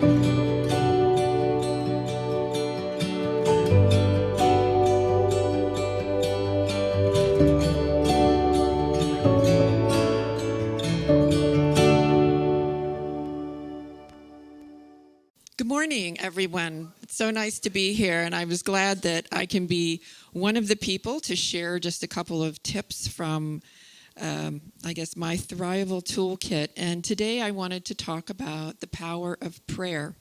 Good morning, everyone. It's so nice to be here, and I was glad that I can be one of the people to share just a couple of tips from, my THRIVAL Toolkit. And today I wanted to talk about the power of prayer.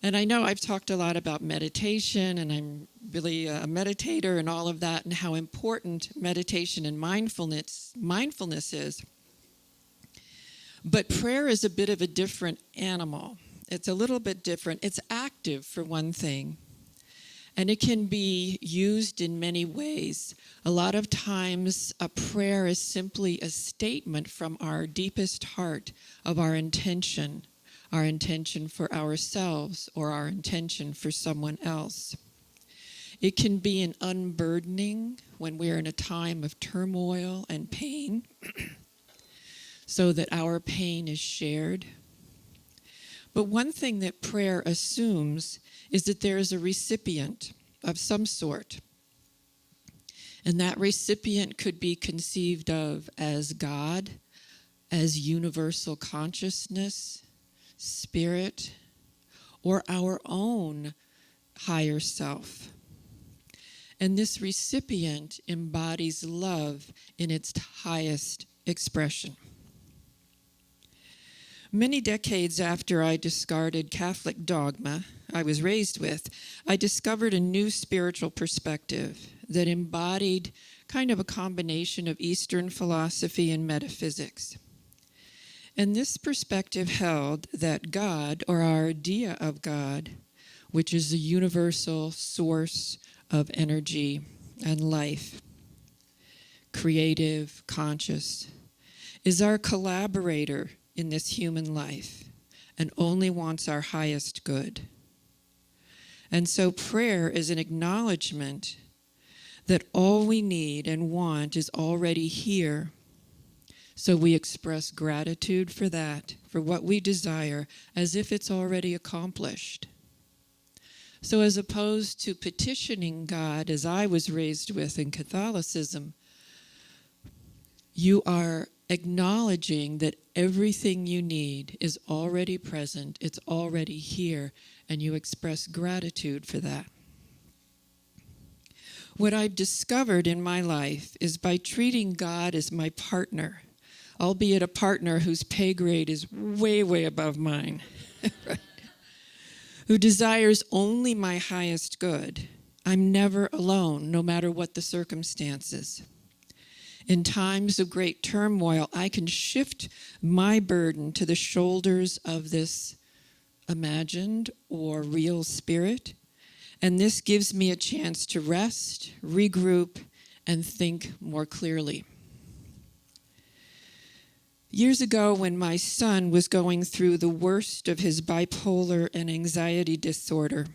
And I know I've talked a lot about meditation, and I'm really a meditator and all of that, and how important meditation and mindfulness is. But prayer is a bit of a different animal. It's a little bit different. It's active, for one thing, and it can be used in many ways. A lot of times, a prayer is simply a statement from our deepest heart of our intention for ourselves or our intention for someone else. It can be an unburdening when we're in a time of turmoil and pain, so that our pain is shared. But one thing that prayer assumes is that there is a recipient of some sort. And that recipient could be conceived of as God, as universal consciousness, spirit, or our own higher self. And this recipient embodies love in its highest expression. Many decades after I discarded Catholic dogma I was raised with, I discovered a new spiritual perspective that embodied kind of a combination of Eastern philosophy and metaphysics. And this perspective held that God, or our idea of God, which is the universal source of energy and life, creative, conscious, is our collaborator in this human life and only wants our highest good. And so prayer is an acknowledgement that all we need and want is already here. So we express gratitude for that, for what we desire, as if it's already accomplished. So as opposed to petitioning God, as I was raised with in Catholicism, you are acknowledging that everything you need is already present, it's already here, and you express gratitude for that. What I've discovered in my life is by treating God as my partner, albeit a partner whose pay grade is way, way above mine, right? Who desires only my highest good, I'm never alone, no matter what the circumstances. In times of great turmoil, I can shift my burden to the shoulders of this imagined or real spirit, and this gives me a chance to rest, regroup, and think more clearly. Years ago, when my son was going through the worst of his bipolar and anxiety disorder,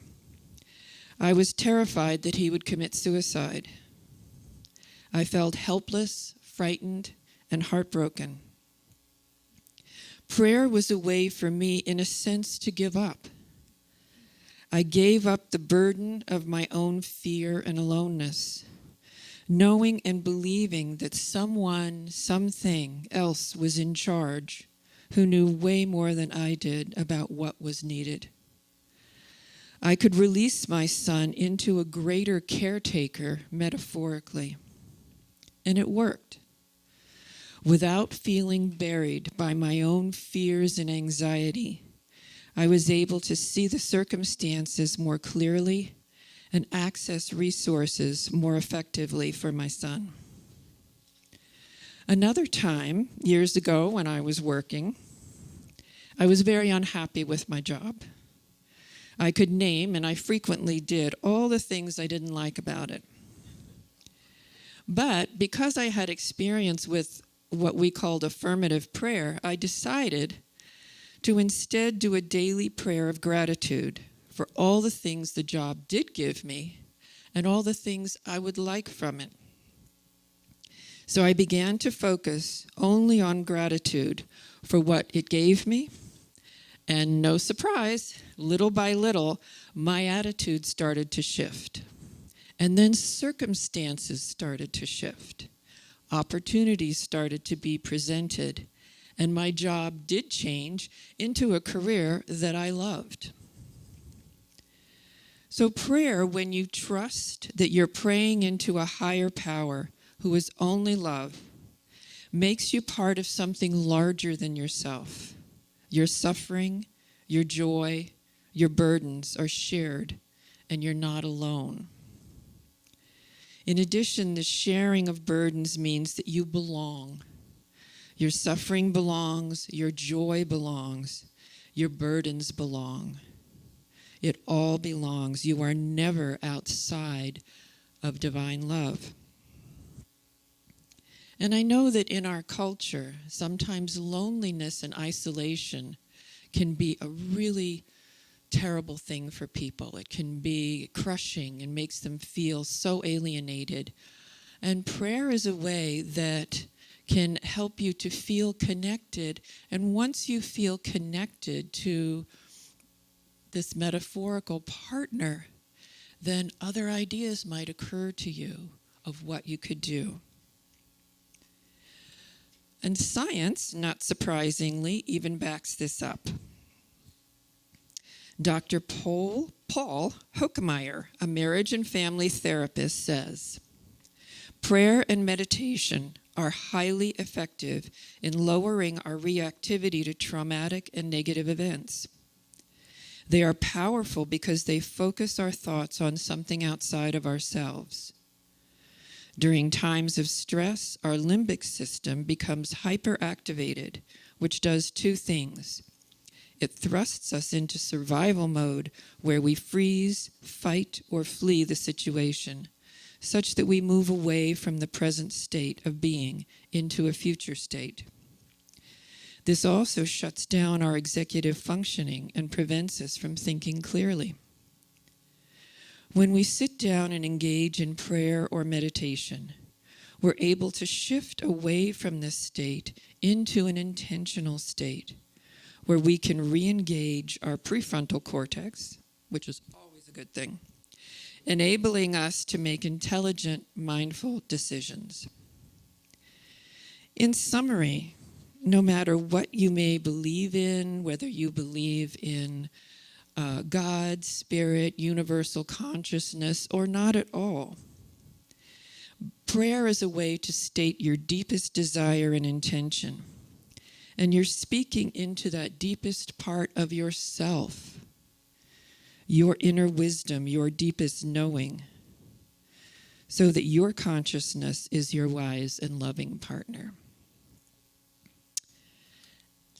I was terrified that he would commit suicide. I felt helpless, frightened, and heartbroken. Prayer was a way for me, in a sense, to give up. I gave up the burden of my own fear and aloneness, knowing and believing that someone, something else was in charge who knew way more than I did about what was needed. I could release my son into a greater caretaker, metaphorically. And it worked. Without feeling buried by my own fears and anxiety, I was able to see the circumstances more clearly and access resources more effectively for my son. Another time, years ago when I was working, I was very unhappy with my job. I could name, and I frequently did, all the things I didn't like about it. But because I had experience with what we called affirmative prayer, I decided to instead do a daily prayer of gratitude for all the things the job did give me and all the things I would like from it. So I began to focus only on gratitude for what it gave me And no surprise, little by little, my attitude started to shift. And then circumstances started to shift. Opportunities started to be presented. And my job did change into a career that I loved. So prayer, when you trust that you're praying into a higher power who is only love, makes you part of something larger than yourself. Your suffering, your joy, your burdens are shared, and you're not alone. In addition, the sharing of burdens means that you belong. Your suffering belongs, your joy belongs, your burdens belong. It all belongs. You are never outside of divine love. And I know that in our culture, sometimes loneliness and isolation can be a really terrible thing for people. It can be crushing and makes them feel so alienated. And prayer is a way that can help you to feel connected. And once you feel connected to this metaphorical partner, then other ideas might occur to you of what you could do. And science, not surprisingly, even backs this up. Dr. Paul Hokemeyer, a marriage and family therapist, says, prayer and meditation are highly effective in lowering our reactivity to traumatic and negative events. They are powerful because they focus our thoughts on something outside of ourselves. During times of stress, our limbic system becomes hyperactivated, which does two things. It thrusts us into survival mode where we freeze, fight, or flee the situation, such that we move away from the present state of being into a future state. This also shuts down our executive functioning and prevents us from thinking clearly. When we sit down and engage in prayer or meditation, we're able to shift away from this state into an intentional state where we can re-engage our prefrontal cortex, which is always a good thing, enabling us to make intelligent, mindful decisions. In summary, no matter what you may believe in, whether you believe in God, spirit, universal consciousness, or not at all, prayer is a way to state your deepest desire and intention. And you're speaking into that deepest part of yourself, your inner wisdom, your deepest knowing, so that your consciousness is your wise and loving partner.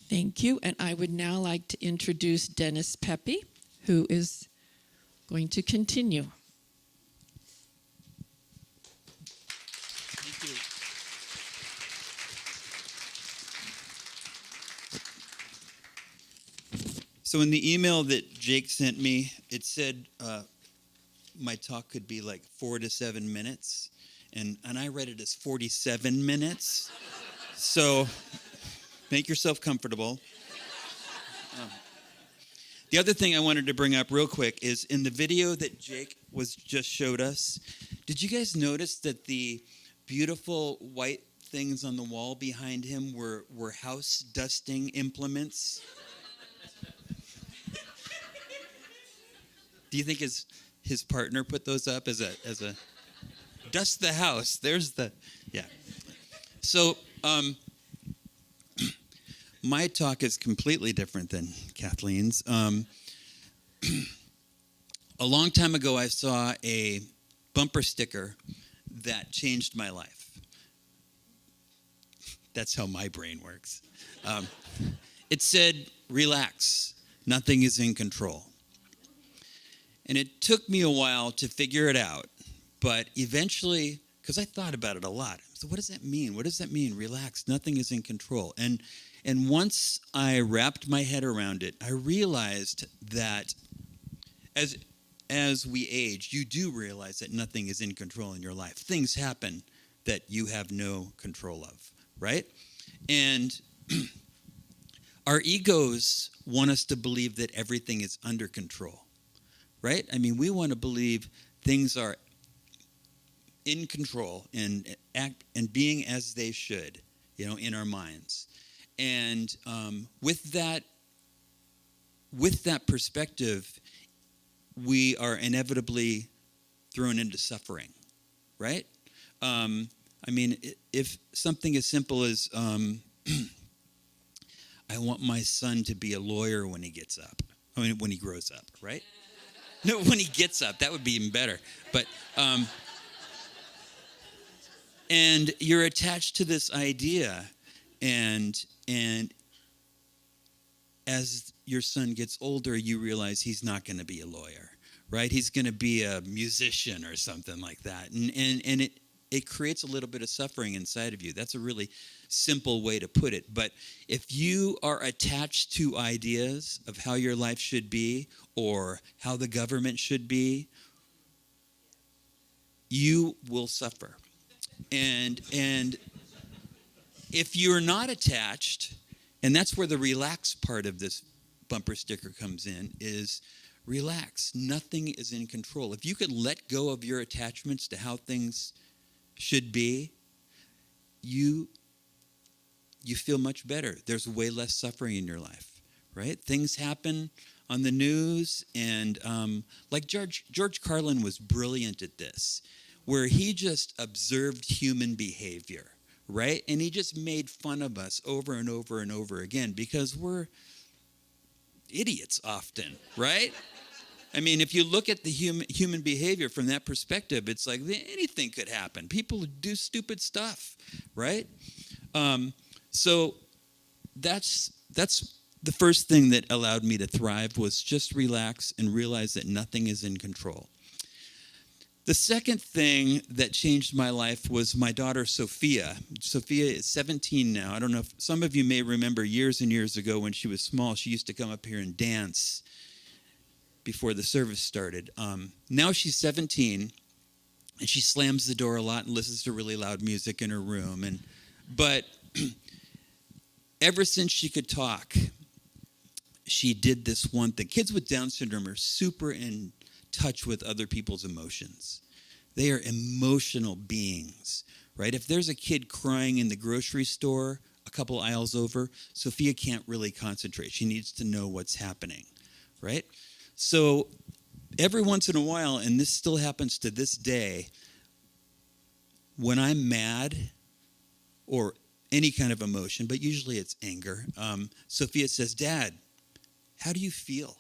Thank you, and I would now like to introduce Dennis Pepe, who is going to continue. Thank you. So in the email that Jake sent me, it said my talk could be like 4 to 7 minutes, and I read it as 47 minutes. So make yourself comfortable. The other thing I wanted to bring up real quick is in the video that Jake just showed us, did you guys notice that the beautiful white things on the wall behind him were house dusting implements? Do you think his partner put those up as a dust the house? There's the, yeah. So my talk is completely different than Kathleen's. A long time ago, I saw a bumper sticker that changed my life. That's how my brain works. It said, "Relax, nothing is in control." And it took me a while to figure it out, but eventually, because I thought about it a lot, so what does that mean? What does that mean? Relax, nothing is in control. And once I wrapped my head around it, I realized that as we age, you do realize that nothing is in control in your life. Things happen that you have no control of, right? And our egos want us to believe that everything is under control, right? I mean, we want to believe things are in control and act and being as they should, in our minds. And with that perspective, we are inevitably thrown into suffering, right? I mean, if something as simple as I want my son to be a lawyer when he gets up. I mean, when he grows up, right? No, when he gets up, that would be even better. But and you're attached to this idea, and as your son gets older, you realize he's not going to be a lawyer, right? He's going to be a musician or something like that, and it creates a little bit of suffering inside of you. That's a really simple way to put it. But if you are attached to ideas of how your life should be or how the government should be, you will suffer. And if you're not attached, and that's where the relax part of this bumper sticker comes in, is relax. Nothing is in control. If you can let go of your attachments to how things should be, you feel much better. There's way less suffering in your life, right? Things happen on the news, and like George Carlin was brilliant at this, where he just observed human behavior, right? And he just made fun of us over and over and over again because we're idiots often, right? I mean, if you look at the human behavior from that perspective, it's like anything could happen. People do stupid stuff, right? So that's the first thing that allowed me to thrive, was just relax and realize that nothing is in control. The second thing that changed my life was my daughter, Sophia. Sophia is 17 now. I don't know if some of you may remember years and years ago when she was small, she used to come up here and dance before the service started. Now she's 17, and she slams the door a lot and listens to really loud music in her room. But ever since she could talk, she did this one thing. Kids with Down syndrome are super in touch with other people's emotions. They are emotional beings, right? If there's a kid crying in the grocery store a couple aisles over, Sophia can't really concentrate. She needs to know what's happening, right? So every once in a while, and this still happens to this day, when I'm mad or any kind of emotion, but usually it's anger, Sophia says, "Dad, how do you feel?"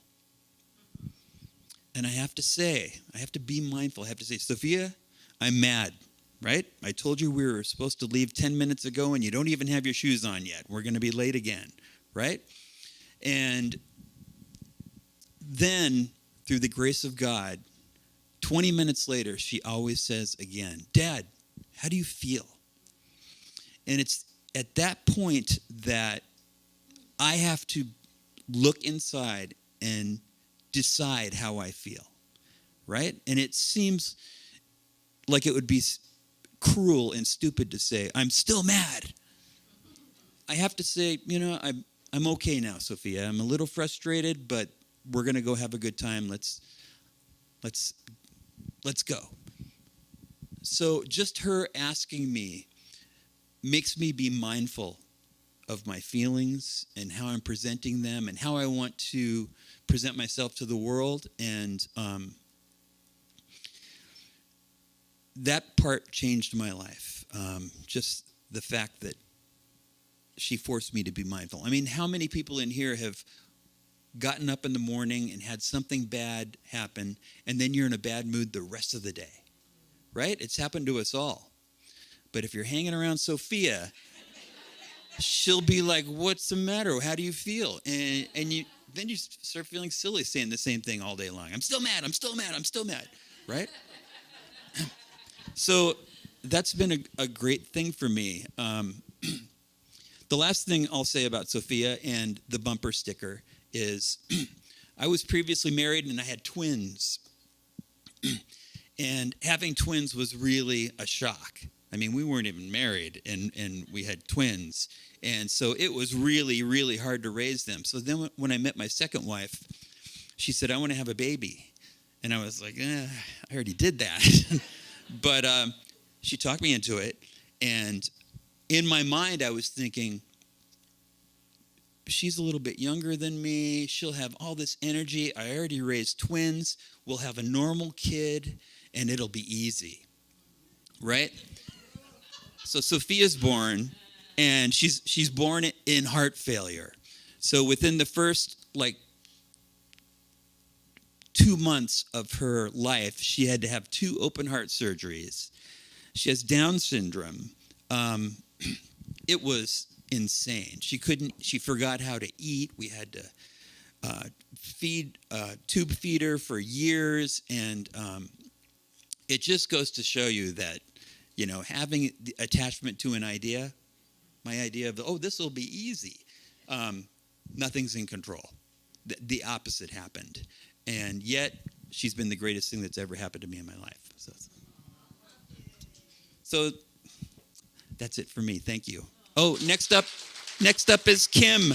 And I have to be mindful. I have to say, "Sophia, I'm mad, right? I told you we were supposed to leave 10 minutes ago and you don't even have your shoes on yet. We're going to be late again," right? And then, through the grace of God, 20 minutes later, she always says again, "Dad, how do you feel?" And it's at that point that I have to look inside and decide how I feel, right? And it seems like it would be cruel and stupid to say, "I'm still mad." I have to say, I'm okay now, Sophia. I'm a little frustrated, but we're going to go have a good time. Let's go. So just her asking me makes me be mindful of my feelings and how I'm presenting them and how I want to present myself to the world. And that part changed my life. Just the fact that she forced me to be mindful. I mean, how many people in here have gotten up in the morning and had something bad happen, and then you're in a bad mood the rest of the day, right? It's happened to us all. But if you're hanging around Sophia, she'll be like, "What's the matter? How do you feel?" And then you start feeling silly saying the same thing all day long. "I'm still mad, I'm still mad, I'm still mad," right? So that's been a great thing for me. The last thing I'll say about Sophia and the bumper sticker is I was previously married and I had twins. And having twins was really a shock. I mean, we weren't even married, and we had twins. And so it was really, really hard to raise them. So then when I met my second wife, she said, I want to have a baby. And I was like, I already did that. But she talked me into it. And in my mind, I was thinking, she's a little bit younger than me. She'll have all this energy. I already raised twins. We'll have a normal kid, and it'll be easy. Right? So Sophia's born, and she's born in heart failure. So within the first, 2 months of her life, she had to have 2 open heart surgeries. She has Down syndrome. It was insane. She forgot how to eat. We had to tube feed her for years. And it just goes to show you that, having the attachment to an idea, my idea of, this will be easy. Nothing's in control. The opposite happened. And yet, she's been the greatest thing that's ever happened to me in my life. So that's it for me. Thank you. Oh, next up is Kim.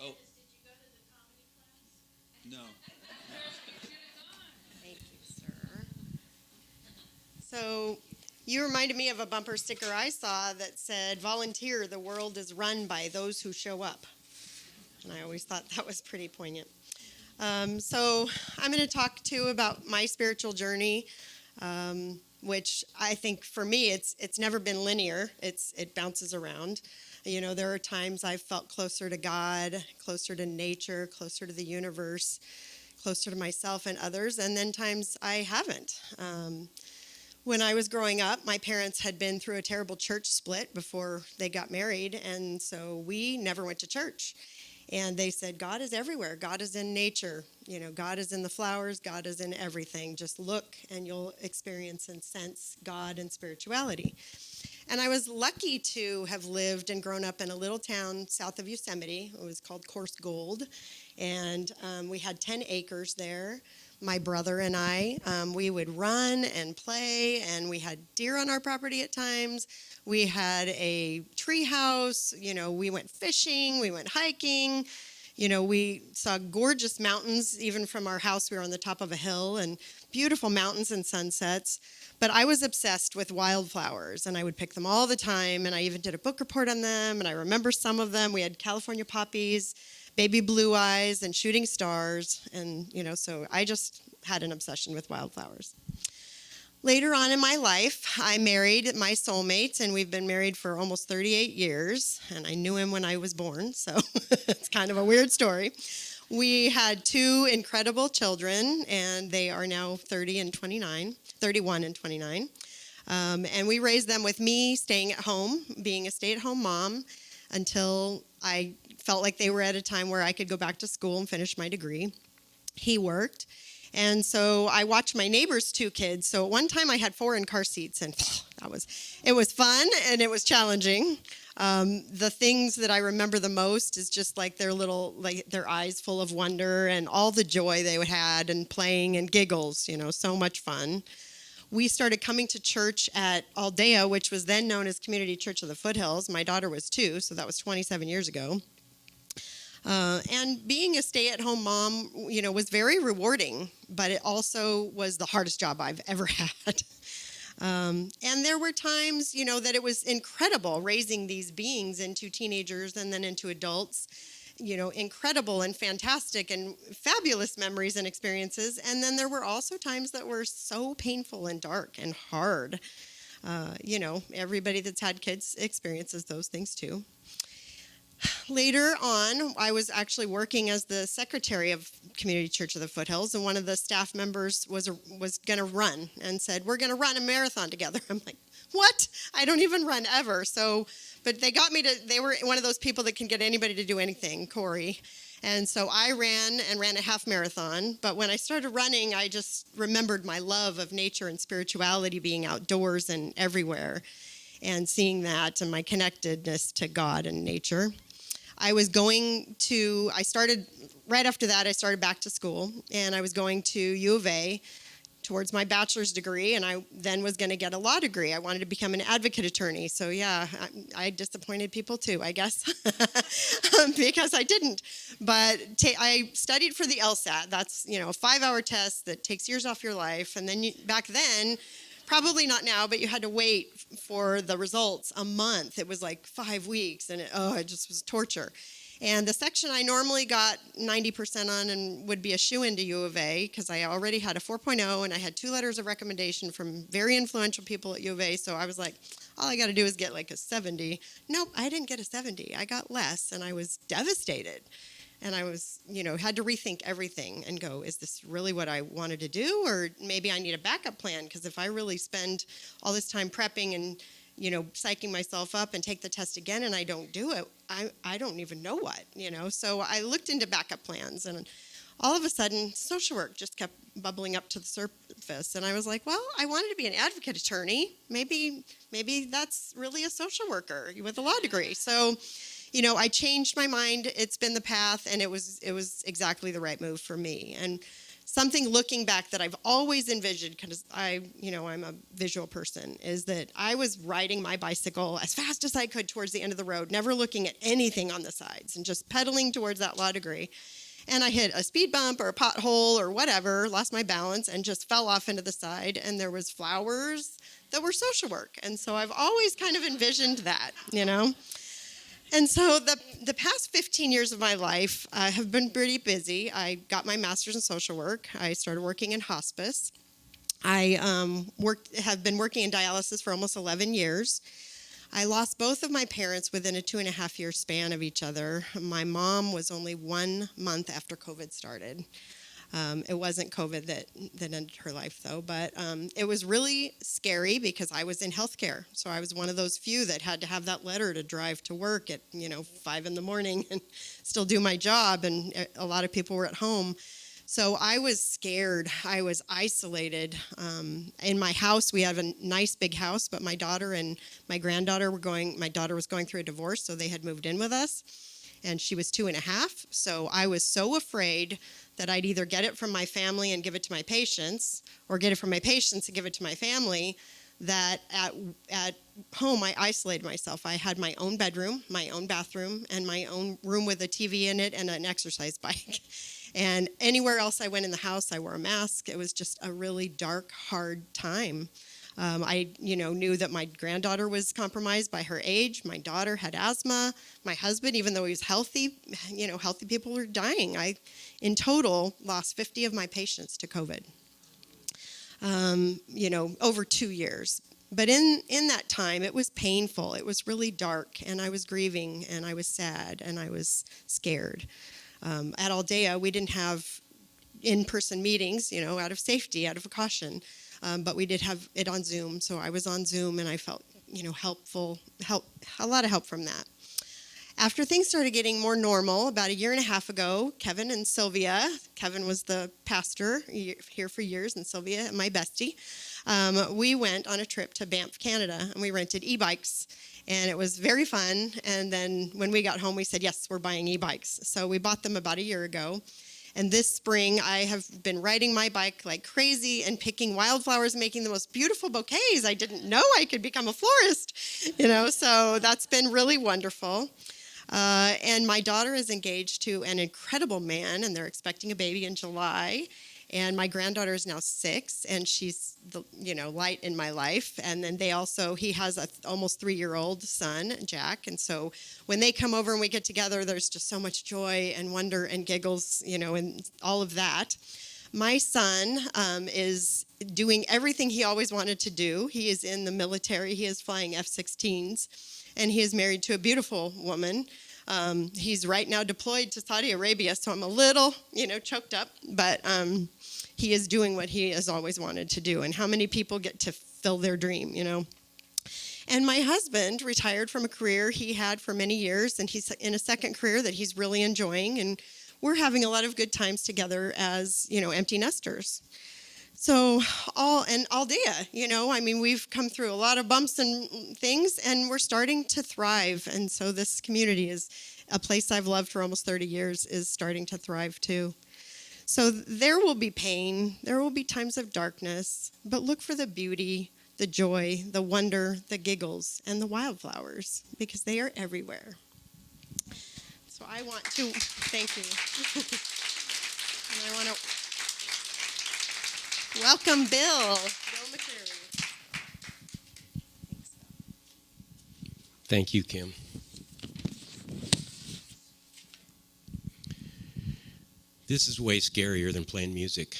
Oh. No. Thank you, sir. So you reminded me of a bumper sticker I saw that said, "Volunteer, the world is run by those who show up." And I always thought that was pretty poignant. So I'm going to talk too about my spiritual journey, which I think for me it's never been linear. It bounces around. There are times I've felt closer to God, closer to nature, closer to the universe, closer to myself and others, and then times I haven't. When I was growing up, my parents had been through a terrible church split before they got married, and so we never went to church. And they said, God is everywhere. God is in nature. God is in the flowers. God is in everything. Just look and you'll experience and sense God and spirituality. And I was lucky to have lived and grown up in a little town south of Yosemite. It was called Coarse Gold. And we had 10 acres there. My brother and I, we would run and play, and we had deer on our property at times. We had a tree house. We went fishing. We went hiking. We saw gorgeous mountains. Even from our house, we were on the top of a hill, and beautiful mountains and sunsets. But I was obsessed with wildflowers, and I would pick them all the time, and I even did a book report on them, and I remember some of them. We had California poppies, baby blue eyes, and shooting stars, and, so I just had an obsession with wildflowers. Later on in my life, I married my soulmate, and we've been married for almost 38 years, and I knew him when I was born, so it's kind of a weird story. We had 2 incredible children, and they are now 31 and 29. And we raised them with me staying at home, being a stay-at-home mom, until I felt like they were at a time where I could go back to school and finish my degree. He worked. And so I watched my neighbor's 2 kids. So at one time I had 4 in car seats, and it was fun and it was challenging. The things that I remember the most is just their eyes full of wonder and all the joy they had and playing and giggles, so much fun. We started coming to church at Aldea, which was then known as Community Church of the Foothills. My daughter was 2, so that was 27 years ago. And being a stay-at-home mom, was very rewarding, but it also was the hardest job I've ever had. And there were times, that it was incredible raising these beings into teenagers and then into adults, incredible and fantastic and fabulous memories and experiences. And then there were also times that were so painful and dark and hard. Everybody that's had kids experiences those things too. Later on, I was actually working as the secretary of Community Church of the Foothills, and one of the staff members was going to run and said, "We're going to run a marathon together." I'm like, "What? I don't even run ever." But they got me they were one of those people that can get anybody to do anything, Corey. And so I ran a half marathon. But when I started running, I just remembered my love of nature and spirituality, being outdoors and everywhere, and seeing that and my connectedness to God and nature. right after that, I started back to school, and I was going to U of A towards my bachelor's degree, and I then was going to get a law degree. I wanted to become an advocate attorney. So yeah, I disappointed people too, I guess, because I didn't. But I studied for the LSAT. That's, a 5-hour test that takes years off your life. And then back then, probably not now, but you had to wait for the results a month. It was like 5 weeks, and it just was torture. And the section I normally got 90% on and would be a shoo-in to U of A, because I already had a 4.0 and I had 2 letters of recommendation from very influential people at U of A. So I was like, all I got to do is get like a 70. Nope, I didn't get a 70. I got less, and I was devastated. And I was, had to rethink everything and go, is this really what I wanted to do? Or maybe I need a backup plan, because if I really spend all this time prepping and psyching myself up and take the test again and I don't do it, I don't even know what, So I looked into backup plans, and all of a sudden social work just kept bubbling up to the surface. And I was like, well, I wanted to be an advocate attorney. Maybe that's really a social worker with a law degree. So, I changed my mind. It's been the path, and it was exactly the right move for me. And something looking back that I've always envisioned, because I'm a visual person, is that I was riding my bicycle as fast as I could towards the end of the road, never looking at anything on the sides, and just pedaling towards that law degree. And I hit a speed bump or a pothole or whatever, lost my balance, and just fell off into the side. And there was flowers that were social work. And so I've always kind of envisioned that, And so the past 15 years of my life have been pretty busy. I got my master's in social work. I started working in hospice. I have been working in dialysis for almost 11 years. I lost both of my parents within a 2.5-year span of each other. My mom was only 1 month after COVID started. It wasn't COVID that ended her life, though, but it was really scary because I was in healthcare. So I was one of those few that had to have that letter to drive to work at 5 in the morning and still do my job, and a lot of people were at home. So I was scared. I was isolated. In my house, we have a nice big house, but my daughter and my granddaughter my daughter was going through a divorce, so they had moved in with us, and she was 2.5. So I was so afraid that I'd either get it from my family and give it to my patients, or get it from my patients and give it to my family, that at home I isolated myself. I had my own bedroom, my own bathroom, and my own room with a TV in it and an exercise bike. And anywhere else I went in the house, I wore a mask. It was just a really dark, hard time. I knew that my granddaughter was compromised by her age. My daughter had asthma. My husband, even though he was healthy, healthy people were dying. I, in total, lost 50 of my patients to COVID, over 2 years. But in that time, it was painful. It was really dark, and I was grieving, and I was sad, and I was scared. At Aldea, we didn't have in-person meetings, out of safety, out of caution. But we did have it on Zoom, so I was on Zoom, and I felt, a lot of help from that. After things started getting more normal, about 1.5 years ago, Kevin and Sylvia, Kevin was the pastor here for years, and Sylvia, my bestie, we went on a trip to Banff, Canada, and we rented e-bikes, and it was very fun. And then when we got home, we said, yes, we're buying e-bikes. So we bought them about 1 year ago. And this spring, I have been riding my bike like crazy and picking wildflowers, making the most beautiful bouquets. I didn't know I could become a florist, so that's been really wonderful. And my daughter is engaged to an incredible man, and they're expecting a baby in July. And my granddaughter is now 6, and she's the light in my life. And then he has a almost 3-year-old son, Jack. And so when they come over and we get together, there's just so much joy and wonder and giggles, and all of that. My son is doing everything he always wanted to do. He is in the military. He is flying F-16s, and he is married to a beautiful woman. He's right now deployed to Saudi Arabia, so I'm a little, choked up, but he is doing what he has always wanted to do. And how many people get to fill their dream, And my husband retired from a career he had for many years, and he's in a second career that he's really enjoying, and we're having a lot of good times together as, empty nesters. So Aldea, we've come through a lot of bumps and things, and we're starting to thrive. And so this community is a place I've loved for almost 30 years is starting to thrive too. So there will be pain, there will be times of darkness, but look for the beauty, the joy, the wonder, the giggles, and the wildflowers, because they are everywhere. So I want to thank you. And I want to welcome Bill McCreary. Thank you, Kim. This is way scarier than playing music.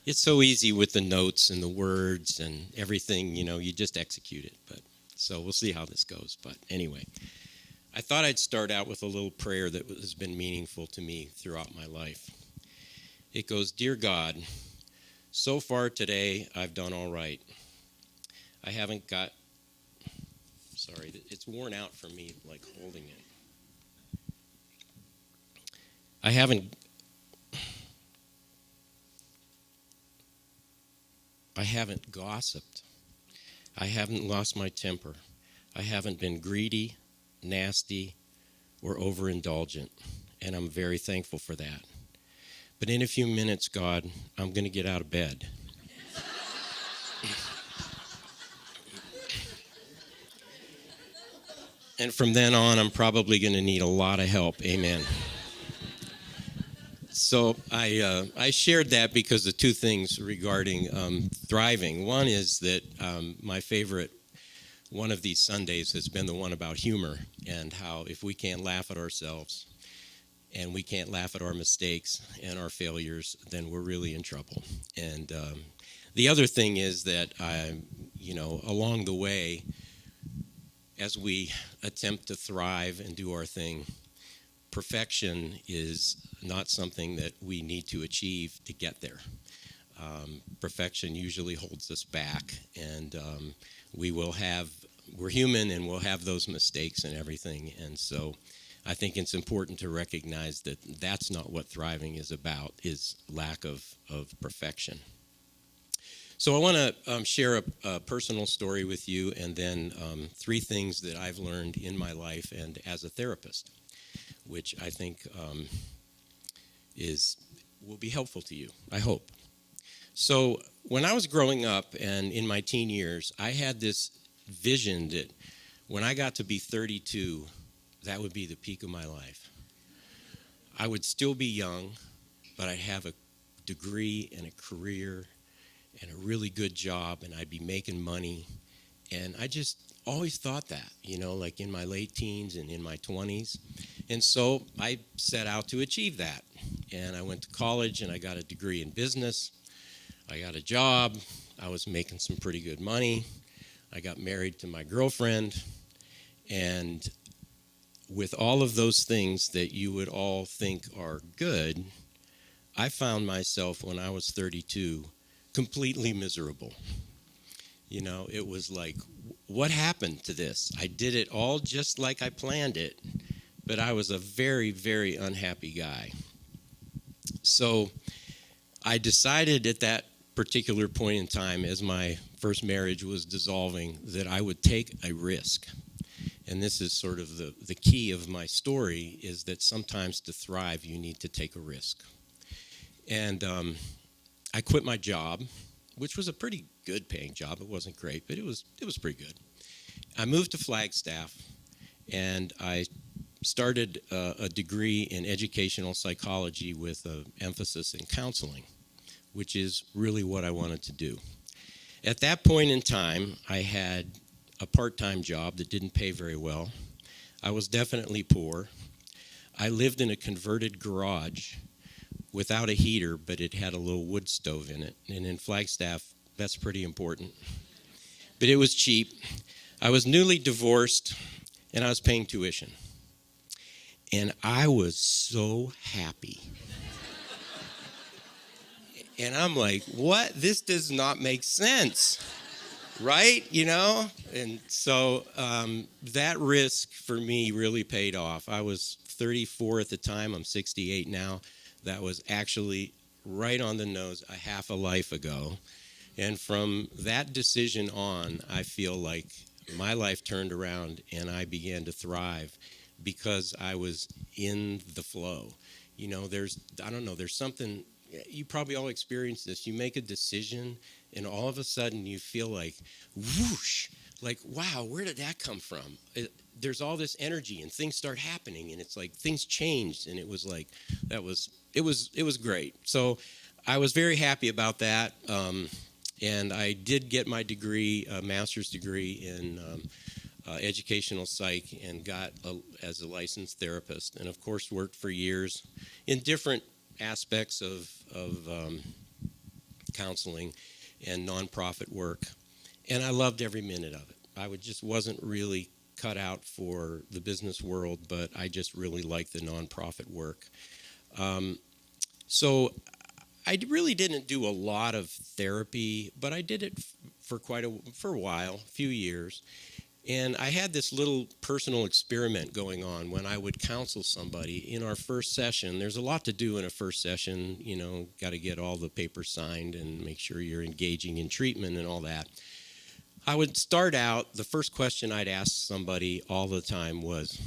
It's so easy with the notes and the words and everything, you just execute it. So we'll see how this goes. But anyway, I thought I'd start out with a little prayer that has been meaningful to me throughout my life. It goes, "Dear God, so far today I've done all right. I haven't got, it's worn out for me like holding it. I haven't gossiped. I haven't lost my temper. I haven't been greedy, nasty, or overindulgent, and I'm very thankful for that. But in a few minutes, God, I'm going to get out of bed. And from then on, I'm probably going to need a lot of help. Amen." So I shared that because of two things regarding thriving. One is that my favorite one of these Sundays has been the one about humor and how if we can't laugh at ourselves and we can't laugh at our mistakes and our failures, then we're really in trouble. And the other thing is that, along the way, as we attempt to thrive and do our thing, perfection is not something that we need to achieve to get there. Perfection usually holds us back, and we're human and we'll have those mistakes and everything. And so I think it's important to recognize that that's not what thriving is about, is lack of perfection. So I want to share a personal story with you, and then 3 things that I've learned in my life and as a therapist, which I think will be helpful to you, I hope. So when I was growing up and in my teen years, I had this vision that when I got to be 32, that would be the peak of my life. I would still be young, but I'd have a degree and a career and a really good job, and I'd be making money. And I just always thought that, like in my late teens and in my 20s. And so I set out to achieve that. And I went to college and I got a degree in business. I got a job. I was making some pretty good money. I got married to my girlfriend. And with all of those things that you would all think are good, I found myself when I was 32 completely miserable. It was like, what happened to this? I did it all just like I planned it, but I was a very, very unhappy guy. So I decided at that particular point in time, as my first marriage was dissolving, that I would take a risk. And this is sort of the key of my story, is that sometimes to thrive, you need to take a risk. And I quit my job, which was a pretty good paying job. It wasn't great, but it was pretty good. I moved to Flagstaff, and I started a degree in educational psychology with an emphasis in counseling, which is really what I wanted to do. At that point in time, I had a part-time job that didn't pay very well. I was definitely poor. I lived in a converted garage without a heater, but it had a little wood stove in it. And in Flagstaff, that's pretty important. But it was cheap. I was newly divorced, and I was paying tuition. And I was so happy. And I'm like, what? This does not make sense, right? And so that risk for me really paid off. I was 34 at the time. I'm 68 now. That was actually right on the nose a half a life ago. And from that decision on, I feel like my life turned around and I began to thrive because I was in the flow. You know, there's something, you probably all experience this. You make a decision and all of a sudden you feel like, whoosh, like, wow, where did that come from? There's all this energy and things start happening and it's like things changed and it was like, it was great. So I was very happy about that. And I did get my degree, a master's degree in educational psych, and got as a licensed therapist. And of course, worked for years in different aspects of counseling and nonprofit work. And I loved every minute of it. Just wasn't really cut out for the business world, but I just really liked the nonprofit work. So I really didn't do a lot of therapy, but I did it for a while, a few years. And I had this little personal experiment going on when I would counsel somebody in our first session. There's a lot to do in a first session, you know, got to get all the papers signed and make sure you're engaging in treatment and all that. I would start out, the first question I'd ask somebody all the time was,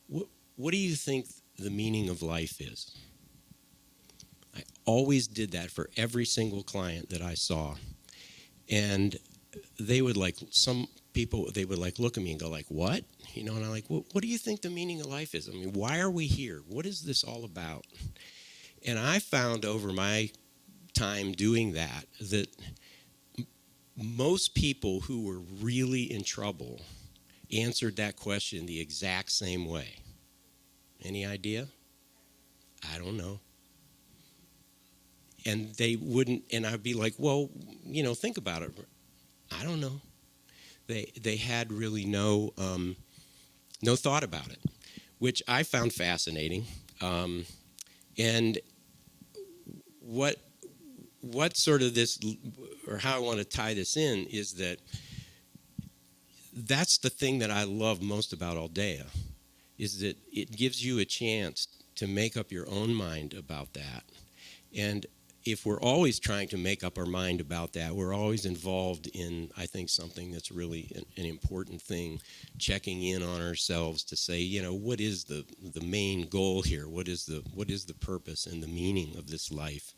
what do you think the meaning of life is? I always did that for every single client that I saw. And they would some people, they would look at me and go like, what? You know, and I'm like, what do you think the meaning of life is? I mean, why are we here? What is this all about? And I found over my time doing that most people who were really in trouble answered that question the exact same way. Any idea? I don't know. And they wouldn't, and I'd be like, well, you know, think about it. I don't know. They had really no thought about it, which I found fascinating. And what sort of this, or how I want to tie this in, is that's the thing that I love most about Aldea, is that it gives you a chance to make up your own mind about that. And if we're always trying to make up our mind about that, we're always involved in, I think, something that's really an important thing, checking in on ourselves to say, you know, what is the main goal here? What is the purpose and the meaning of this life?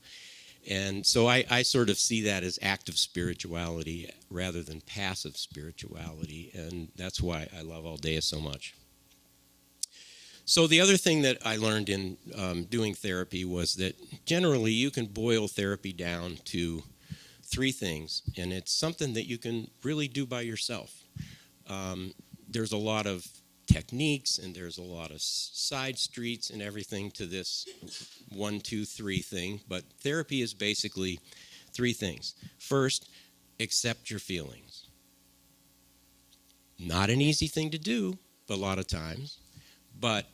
And so I sort of see that as active spirituality rather than passive spirituality, and that's why I love Aldea so much. So the other thing that I learned in doing therapy was that generally you can boil therapy down to 3 things, and it's something that you can really do by yourself. There's a lot of techniques, and there's a lot of side streets and everything to this 1, 2, 3 thing, but therapy is basically 3 things. First, accept your feelings. Not an easy thing to do a lot of times, but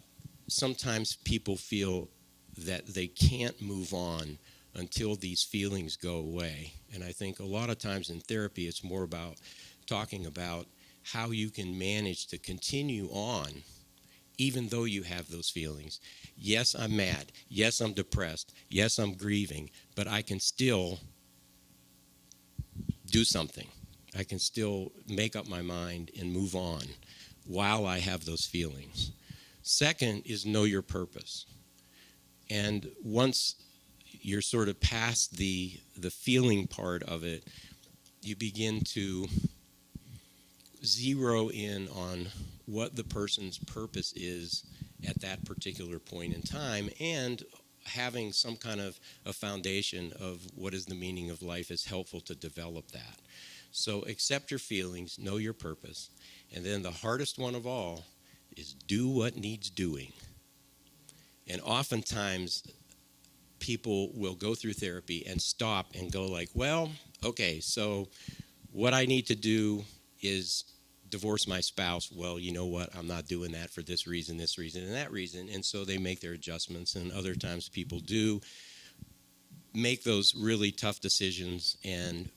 sometimes people feel that they can't move on until these feelings go away. And I think a lot of times in therapy, it's more about talking about how you can manage to continue on even though you have those feelings. Yes, I'm mad. Yes, I'm depressed. Yes, I'm grieving. But I can still do something. I can still make up my mind and move on while I have those feelings. Second is know your purpose. And once you're sort of past the feeling part of it, you begin to zero in on what the person's purpose is at that particular point in time, and having some kind of a foundation of what is the meaning of life is helpful to develop that. So accept your feelings, know your purpose, and then the hardest one of all is do what needs doing. And oftentimes people will go through therapy and stop and go like, well, okay, so what I need to do is divorce my spouse. Well, you know what? I'm not doing that for this reason, and that reason. And so they make their adjustments. And other times people do make those really tough decisions and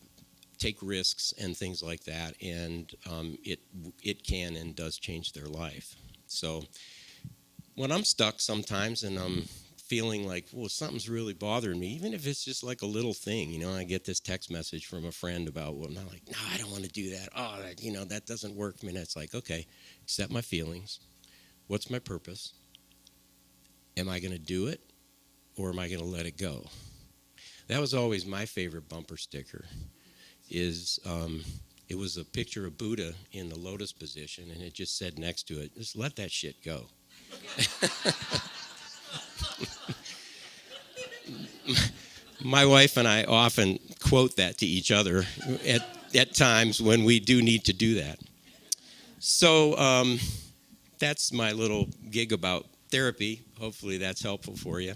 take risks and things like that. And it can and does change their life. So when I'm stuck sometimes and I'm feeling like, well, something's really bothering me, even if it's just like a little thing, I get this text message from a friend about, well, I'm like, no, I don't want to do that. Oh, that doesn't work for me. And it's like, okay, accept my feelings. What's my purpose? Am I going to do it, or am I going to let it go? That was always my favorite bumper sticker. It was a picture of Buddha in the lotus position, and it just said next to it, just let that shit go. My wife and I often quote that to each other at times when we do need to do that. So that's my little gig about therapy. Hopefully that's helpful for you.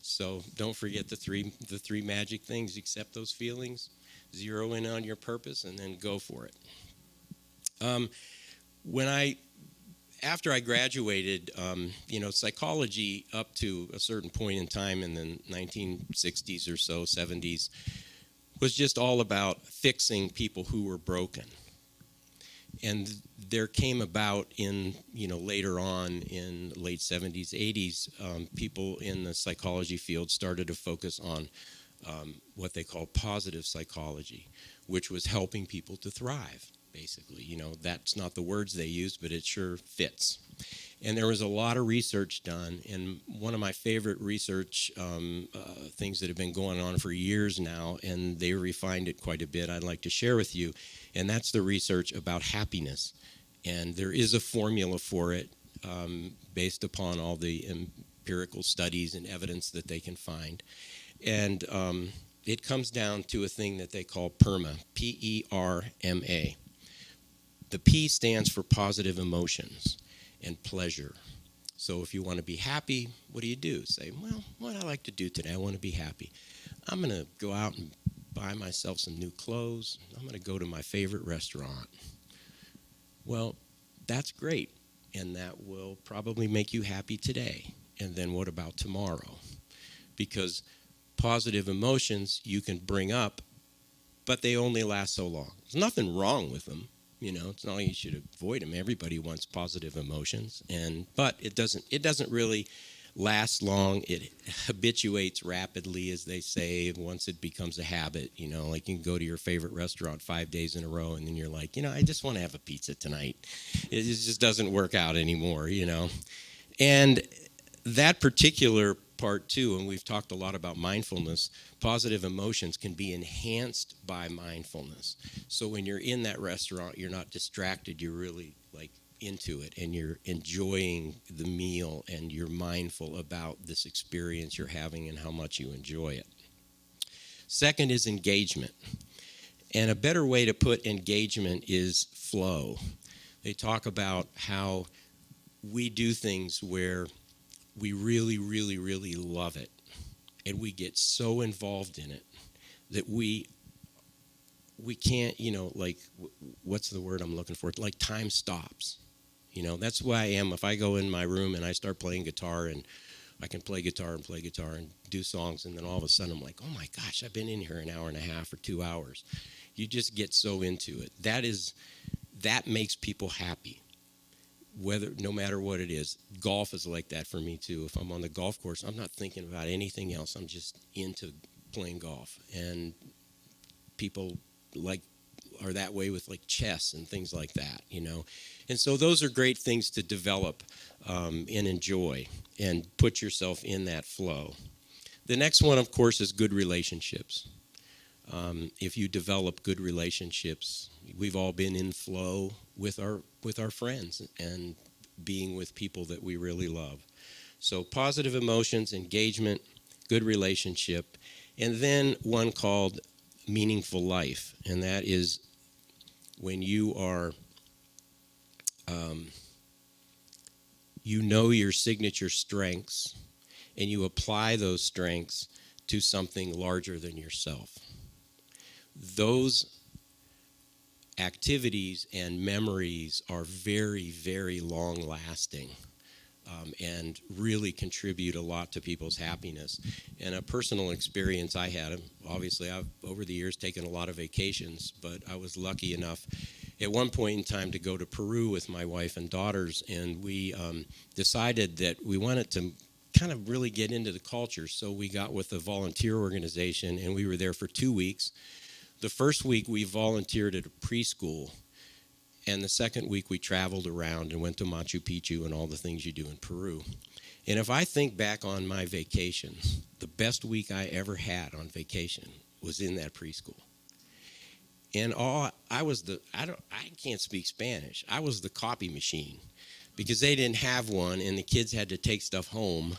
So don't forget the three magic things. Accept those feelings, zero in on your purpose, and then go for it. After I graduated, psychology up to a certain point in time in the 1960s or so, 70s, was just all about fixing people who were broken. And there came about later on in late 70s, 80s, people in the psychology field started to focus on what they call positive psychology, which was helping people to thrive, basically. That's not the words they used, but it sure fits. And there was a lot of research done, and one of my favorite research things that have been going on for years now, and they refined it quite a bit, I'd like to share with you, and that's the research about happiness. And there is a formula for it based upon all the empirical studies and evidence that they can find. And it comes down to a thing that they call PERMA, P-E-R-M-A. The P stands for positive emotions and pleasure. So if you want to be happy, what do? Say, well, what I like to do today, I want to be happy. I'm going to go out and buy myself some new clothes. I'm going to go to my favorite restaurant. Well, that's great, and that will probably make you happy today. And then what about tomorrow? Because positive emotions you can bring up, but they only last so long. There's nothing wrong with them. It's not like you should avoid them. Everybody wants positive emotions, but it doesn't really last long. It habituates rapidly, as they say, once it becomes a habit. Like you can go to your favorite restaurant 5 days in a row, and then you're like, I just want to have a pizza tonight. It just doesn't work out anymore, And that particular part too, and we've talked a lot about mindfulness, positive emotions can be enhanced by mindfulness. So when you're in that restaurant, you're not distracted, you're really like into it, and you're enjoying the meal, and you're mindful about this experience you're having and how much you enjoy it. Second is engagement. And a better way to put engagement is flow. They talk about how we do things where we really, really, really love it, and we get so involved in it that we can't, what's the word I'm looking for? Like time stops. That's why I am. If I go in my room and I start playing guitar, and I can play guitar and do songs, and then all of a sudden I'm like, oh my gosh, I've been in here an hour and a half or 2 hours. You just get so into it. That makes people happy. No matter what it is. Golf is like that for me too. If I'm on the golf course, I'm not thinking about anything else. I'm just into playing golf. And people are that way with like chess and things like that, And so those are great things to develop and enjoy and put yourself in that flow. The next one, of course, is good relationships. If you develop good relationships, we've all been in flow with our friends and being with people that we really love. So positive emotions, engagement, good relationship, and then one called meaningful life, and that is when you are, your signature strengths, and you apply those strengths to something larger than yourself. Those activities and memories are very, very long lasting and really contribute a lot to people's happiness. And a personal experience I had, obviously I've over the years taken a lot of vacations, but I was lucky enough at one point in time to go to Peru with my wife and daughters, and we decided that we wanted to kind of really get into the culture. So we got with a volunteer organization, and we were there for 2 weeks. The first week we volunteered at a preschool, and the second week we traveled around and went to Machu Picchu and all the things you do in Peru. And if I think back on my vacation, the best week I ever had on vacation was in that preschool. And I can't speak Spanish. I was the copy machine because they didn't have one, and the kids had to take stuff home.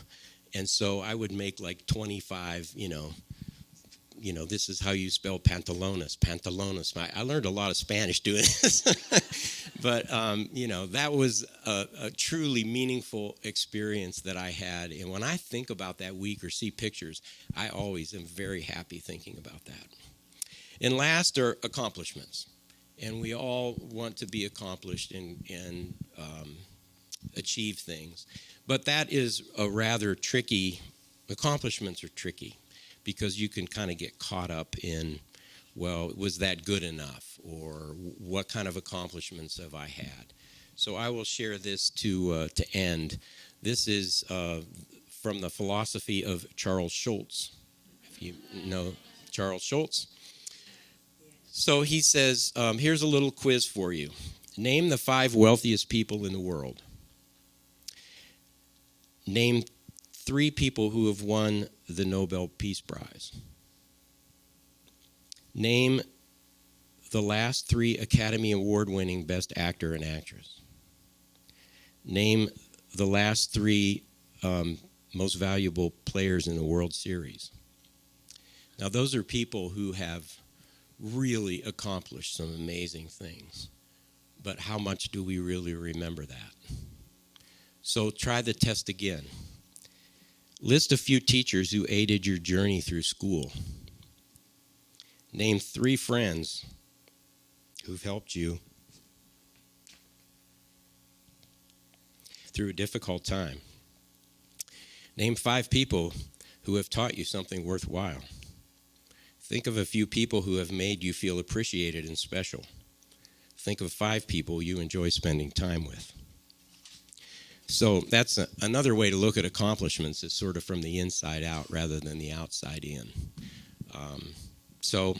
And so I would make like 25, this is how you spell pantalones. I learned a lot of Spanish doing this. But, that was a truly meaningful experience that I had. And when I think about that week or see pictures, I always am very happy thinking about that. And last are accomplishments. And we all want to be accomplished and achieve things. But that is a rather tricky, accomplishments are tricky because you can kind of get caught up in, well, was that good enough? Or what kind of accomplishments have I had? So I will share this to end. This is from the philosophy of Charles Schulz. If you know Charles Schulz. So he says, here's a little quiz for you. Name the 5 wealthiest people in the world. Name 3 people who have won the Nobel Peace Prize. Name the last 3 Academy Award-winning Best Actor and Actress. Name the last 3 most valuable players in the World Series. Now, those are people who have really accomplished some amazing things. But how much do we really remember that? So try the test again. List a few teachers who aided your journey through school. Name 3 friends who've helped you through a difficult time. Name 5 people who have taught you something worthwhile. Think of a few people who have made you feel appreciated and special. Think of 5 people you enjoy spending time with. So that's another way to look at accomplishments is sort of from the inside out rather than the outside in. So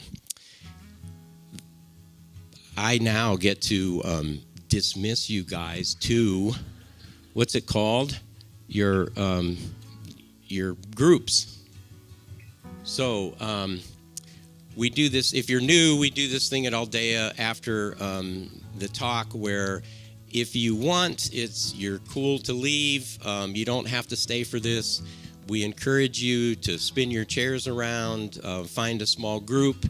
I now get to dismiss you guys to, what's it called? Your groups. So we do this, if you're new, we do this thing at Aldea after the talk where if you want, you're cool to leave. You don't have to stay for this. We encourage you to spin your chairs around, find a small group,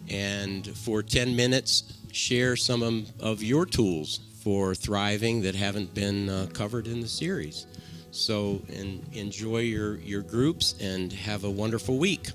and for 10 minutes, share some of your tools for thriving that haven't been covered in the series. So enjoy your groups and have a wonderful week.